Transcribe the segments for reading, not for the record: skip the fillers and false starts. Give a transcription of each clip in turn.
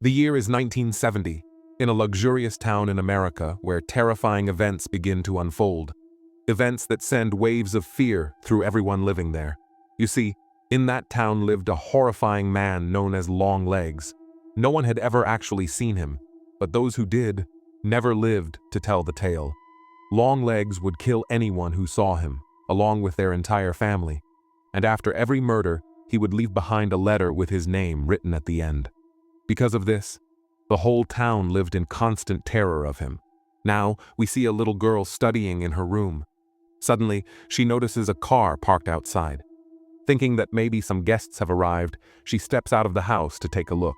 The year is 1970, in a luxurious town in America where terrifying events begin to unfold. Events that send waves of fear through everyone living there. You see, in that town lived a horrifying man known as Longlegs. No one had ever actually seen him, but those who did never lived to tell the tale. Longlegs would kill anyone who saw him, along with their entire family. And after every murder, he would leave behind a letter with his name written at the end. Because of this, the whole town lived in constant terror of him. Now, we see a little girl studying in her room. Suddenly, she notices a car parked outside. Thinking that maybe some guests have arrived, she steps out of the house to take a look.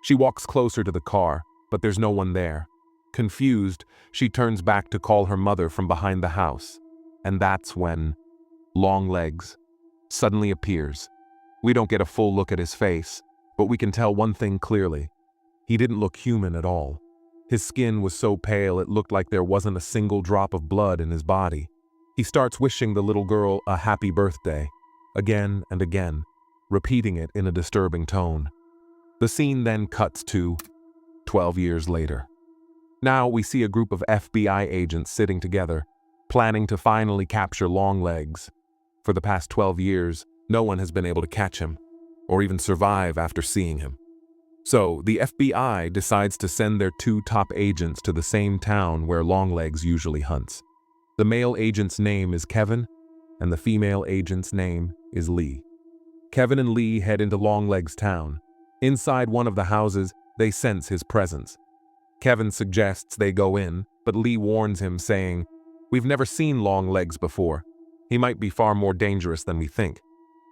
She walks closer to the car, but there's no one there. Confused, she turns back to call her mother from behind the house. And that's when Longlegs suddenly appears. We don't get a full look at his face, but we can tell one thing clearly. He didn't look human at all. His skin was so pale it looked like there wasn't a single drop of blood in his body. He starts wishing the little girl a happy birthday, again and again, repeating it in a disturbing tone. The scene then cuts to 12 years later. Now we see a group of FBI agents sitting together, planning to finally capture Longlegs. For the past 12 years, no one has been able to catch him, or even survive after seeing him. So, the FBI decides to send their two top agents to the same town where Longlegs usually hunts. The male agent's name is Kevin, and the female agent's name is Lee. Kevin and Lee head into Longlegs' town. Inside one of the houses, they sense his presence. Kevin suggests they go in, but Lee warns him, saying, "We've never seen Longlegs before. He might be far more dangerous than we think.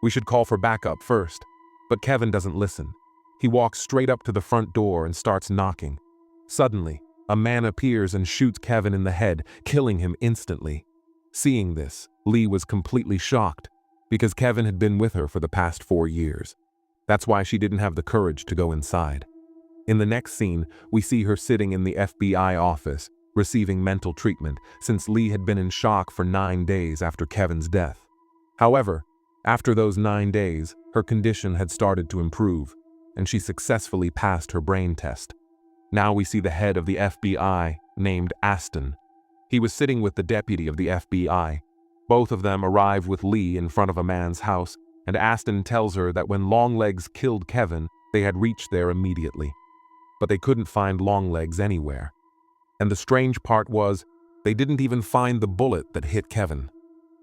We should call for backup first." But Kevin doesn't listen. He walks straight up to the front door and starts knocking. Suddenly, a man appears and shoots Kevin in the head, killing him instantly. Seeing this, Lee was completely shocked, because Kevin had been with her for the past 4 years. That's why she didn't have the courage to go inside. In the next scene, we see her sitting in the FBI office, receiving mental treatment, since Lee had been in shock for 9 days after Kevin's death. However, after those 9 days, her condition had started to improve, and she successfully passed her brain test. Now we see the head of the FBI, named Aston. He was sitting with the deputy of the FBI. Both of them arrive with Lee in front of a man's house, and Aston tells her that when Longlegs killed Kevin, they had reached there immediately. But they couldn't find Longlegs anywhere. And the strange part was, they didn't even find the bullet that hit Kevin.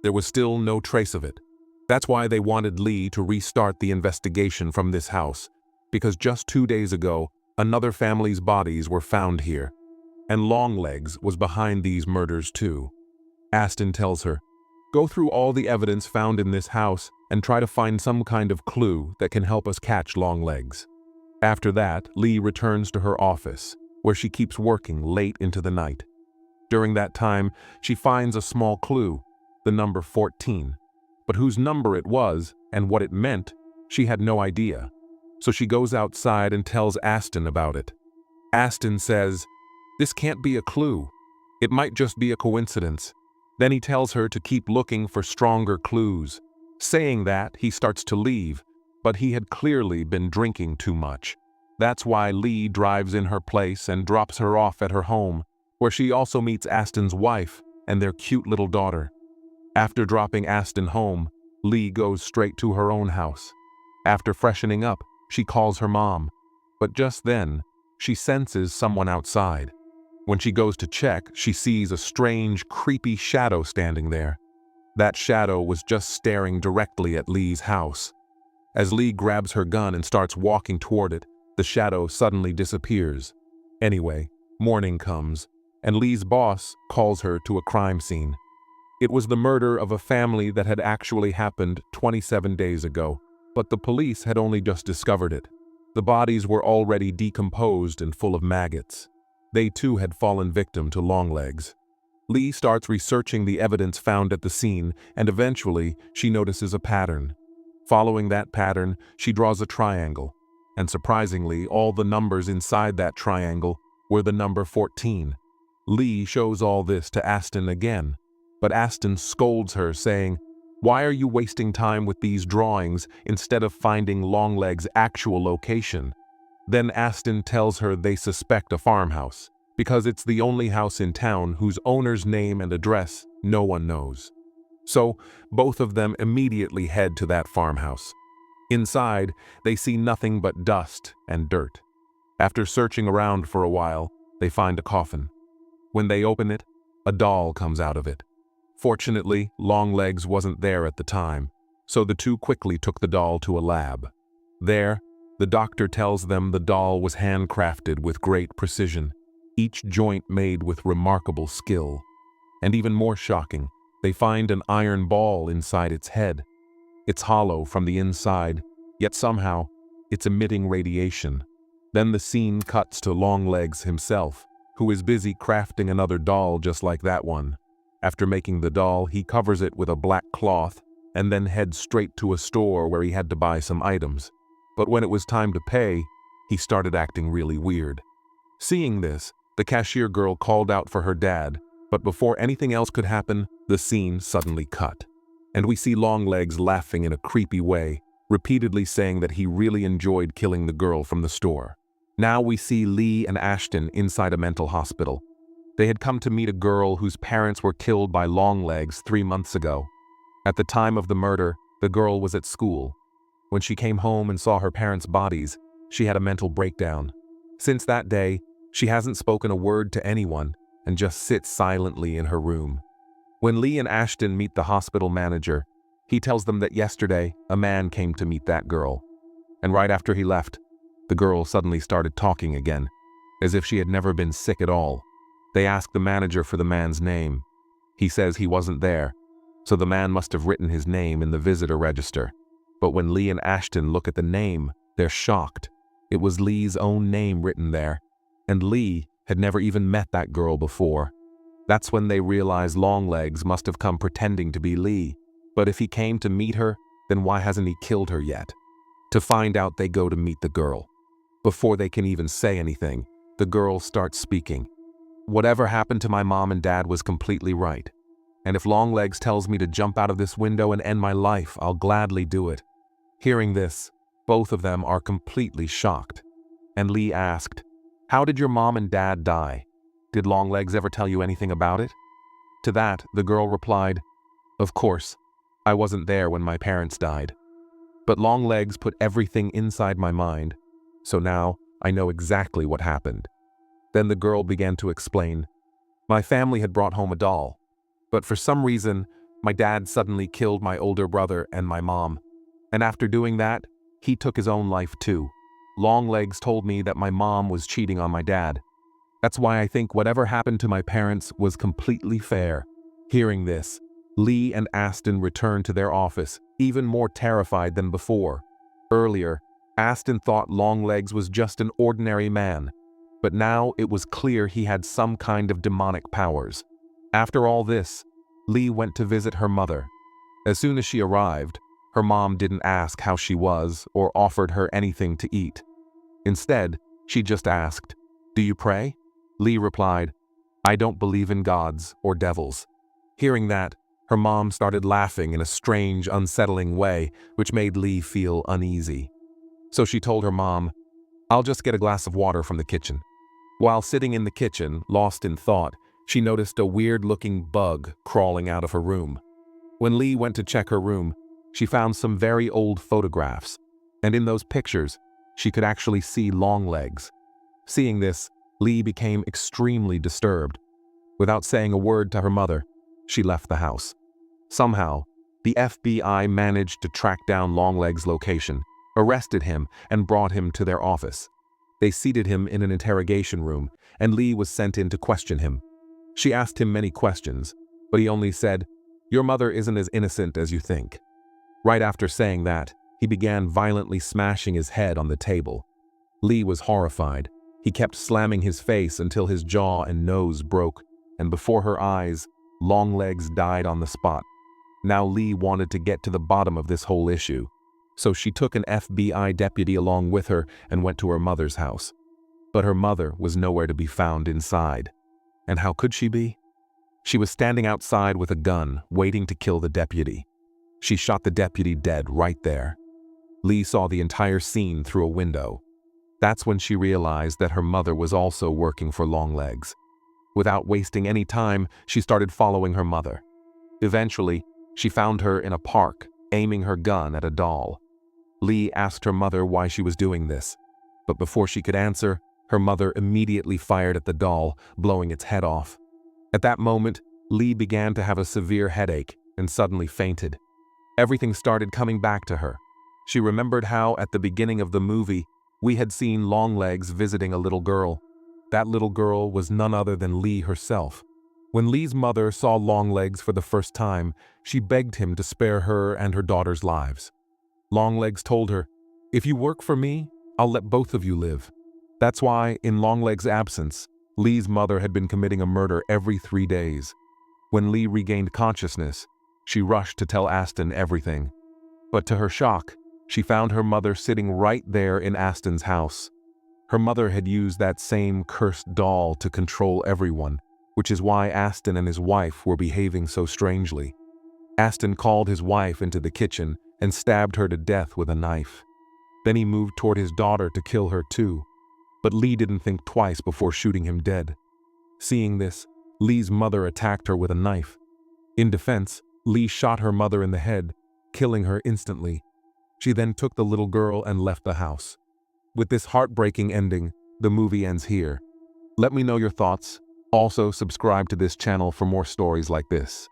There was still no trace of it. That's why they wanted Lee to restart the investigation from this house, because just 2 days ago, another family's bodies were found here, and Longlegs was behind these murders too. Aston tells her, "Go through all the evidence found in this house and try to find some kind of clue that can help us catch Longlegs." After that, Lee returns to her office, where she keeps working late into the night. During that time, she finds a small clue, the number 14. But whose number it was and what it meant, she had no idea. So she goes outside and tells Aston about it. Aston says, "This can't be a clue. It might just be a coincidence." Then he tells her to keep looking for stronger clues. Saying that, he starts to leave, but he had clearly been drinking too much. That's why Lee drives in her place and drops her off at her home, where she also meets Aston's wife and their cute little daughter. After dropping Aston home, Lee goes straight to her own house. After freshening up, she calls her mom, but just then, she senses someone outside. When she goes to check, she sees a strange, creepy shadow standing there. That shadow was just staring directly at Lee's house. As Lee grabs her gun and starts walking toward it, the shadow suddenly disappears. Anyway, morning comes, and Lee's boss calls her to a crime scene. It was the murder of a family that had actually happened 27 days ago, but the police had only just discovered it. The bodies were already decomposed and full of maggots. They too had fallen victim to Longlegs. Lee starts researching the evidence found at the scene, and eventually she notices a pattern. Following that pattern, she draws a triangle, and surprisingly, all the numbers inside that triangle were the number 14. Lee shows all this to Aston again, but Aston scolds her, saying, "Why are you wasting time with these drawings instead of finding Longlegs' actual location?" Then Aston tells her they suspect a farmhouse, because it's the only house in town whose owner's name and address no one knows. So, both of them immediately head to that farmhouse. Inside, they see nothing but dust and dirt. After searching around for a while, they find a coffin. When they open it, a doll comes out of it. Fortunately, Longlegs wasn't there at the time, so the two quickly took the doll to a lab. There, the doctor tells them the doll was handcrafted with great precision, each joint made with remarkable skill. And even more shocking, they find an iron ball inside its head. It's hollow from the inside, yet somehow, it's emitting radiation. Then the scene cuts to Longlegs himself, who is busy crafting another doll just like that one. After making the doll, he covers it with a black cloth and then heads straight to a store where he had to buy some items. But when it was time to pay, he started acting really weird. Seeing this, the cashier girl called out for her dad, but before anything else could happen, the scene suddenly cut. And we see Longlegs laughing in a creepy way, repeatedly saying that he really enjoyed killing the girl from the store. Now we see Lee and Ashton inside a mental hospital. They had come to meet a girl whose parents were killed by Longlegs 3 months ago. At the time of the murder, the girl was at school. When she came home and saw her parents' bodies, she had a mental breakdown. Since that day, she hasn't spoken a word to anyone and just sits silently in her room. When Lee and Ashton meet the hospital manager, he tells them that yesterday a man came to meet that girl. And right after he left, the girl suddenly started talking again, as if she had never been sick at all. They ask the manager for the man's name. He says he wasn't there, so the man must have written his name in the visitor register. But when Lee and Ashton look at the name, they're shocked. It was Lee's own name written there, and Lee had never even met that girl before. That's when they realize Longlegs must have come pretending to be Lee. But if he came to meet her, then why hasn't he killed her yet? To find out, they go to meet the girl. Before they can even say anything, the girl starts speaking. Whatever happened to my mom and dad was completely right. And if Longlegs tells me to jump out of this window and end my life, I'll gladly do it. Hearing this, both of them are completely shocked. And Lee asked, "How did your mom and dad die? Did Longlegs ever tell you anything about it?" To that, the girl replied, "Of course, I wasn't there when my parents died. But Longlegs put everything inside my mind, so now I know exactly what happened." Then the girl began to explain, "My family had brought home a doll, but for some reason, my dad suddenly killed my older brother and my mom. And after doing that, he took his own life too. Longlegs told me that my mom was cheating on my dad. That's why I think whatever happened to my parents was completely fair." Hearing this, Lee and Aston returned to their office, even more terrified than before. Earlier, Aston thought Longlegs was just an ordinary man, but now it was clear he had some kind of demonic powers. After all this, Lee went to visit her mother. As soon as she arrived, her mom didn't ask how she was or offered her anything to eat. Instead, she just asked, "Do you pray?" Lee replied, "I don't believe in gods or devils." Hearing that, her mom started laughing in a strange, unsettling way, which made Lee feel uneasy. So she told her mom, "I'll just get a glass of water from the kitchen." While sitting in the kitchen, lost in thought, she noticed a weird-looking bug crawling out of her room. When Lee went to check her room, she found some very old photographs, and in those pictures, she could actually see Longlegs. Seeing this, Lee became extremely disturbed. Without saying a word to her mother, she left the house. Somehow, the FBI managed to track down Longlegs' location, arrested him, and brought him to their office. They seated him in an interrogation room, and Lee was sent in to question him. She asked him many questions, but he only said, "Your mother isn't as innocent as you think." Right after saying that, he began violently smashing his head on the table. Lee was horrified. He kept slamming his face until his jaw and nose broke, and before her eyes, Longlegs died on the spot. Now Lee wanted to get to the bottom of this whole issue, so she took an FBI deputy along with her and went to her mother's house. But her mother was nowhere to be found inside. And how could she be? She was standing outside with a gun, waiting to kill the deputy. She shot the deputy dead right there. Lee saw the entire scene through a window. That's when she realized that her mother was also working for Longlegs. Without wasting any time, she started following her mother. Eventually, she found her in a park, aiming her gun at a doll. Lee asked her mother why she was doing this, but before she could answer, her mother immediately fired at the doll, blowing its head off. At that moment, Lee began to have a severe headache and suddenly fainted. Everything started coming back to her. She remembered how, at the beginning of the movie, we had seen Longlegs visiting a little girl. That little girl was none other than Lee herself. When Lee's mother saw Longlegs for the first time, she begged him to spare her and her daughter's lives. Longlegs told her, "If you work for me, I'll let both of you live." That's why, in Longlegs' absence, Lee's mother had been committing a murder every 3 days. When Lee regained consciousness, she rushed to tell Aston everything. But to her shock, she found her mother sitting right there in Aston's house. Her mother had used that same cursed doll to control everyone, which is why Aston and his wife were behaving so strangely. Aston called his wife into the kitchen and stabbed her to death with a knife. Then he moved toward his daughter to kill her too. But Lee didn't think twice before shooting him dead. Seeing this, Lee's mother attacked her with a knife. In defense, Lee shot her mother in the head, killing her instantly. She then took the little girl and left the house. With this heartbreaking ending, the movie ends here. Let me know your thoughts. Also, subscribe to this channel for more stories like this.